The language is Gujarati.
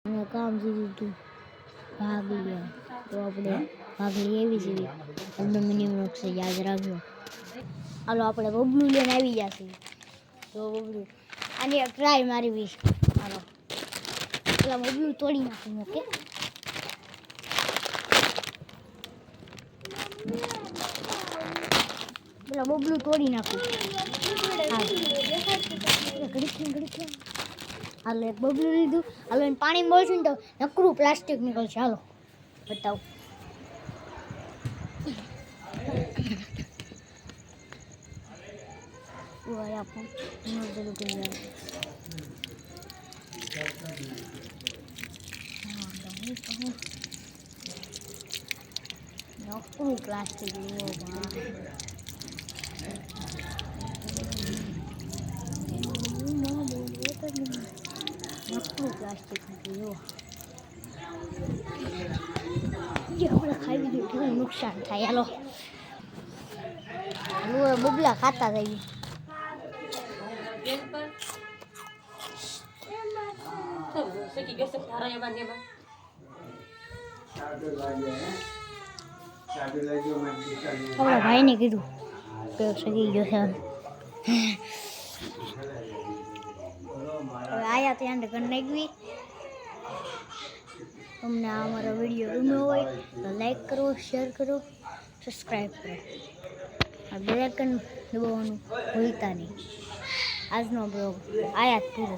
મેં કામ કીધું હતું ભાગ લે તો આપણે ભાગ લઈ એવી જેવી એલ્યુમિનિયમ રોકશે યાદ રાખજો. હાલો આપણે બબલું લઈને આવી જશે. તો બબલું આની એક ટ્રાય મારી વીશ. હાલો પેલા બબલું તોડી નાખું. ઓકે પેલા બબલું તોડી નાખું. હાલો એક બબલું લીધું. હાલો એને પાણી મળશે ને તો નકરું પ્લાસ્ટિક નીકળશે. હાલો બતાવો. આપું બધું કરી નકરું પ્લાસ્ટિક નકરું પ્લાસ્ટિક નીકળ્યું. આપણે ખાઈ દીધું કેવું નુકસાન થાય. હાલો બબલા ખાતા થઈ. આપણા ભાઈને કીધું કે સગી ગયો છે. હવે આયા ત્યાં ઘર નાખવી. તમને આ અમારો વિડીયો ગમ્યો હોય તો લાઈક કરો, શેર કરો, સબસ્ક્રાઈબ કરો. આ બેલ આઇકન દબાવવાનું ભૂલતા નહીં. આજનો બ્લોગ આયા જ પૂરો.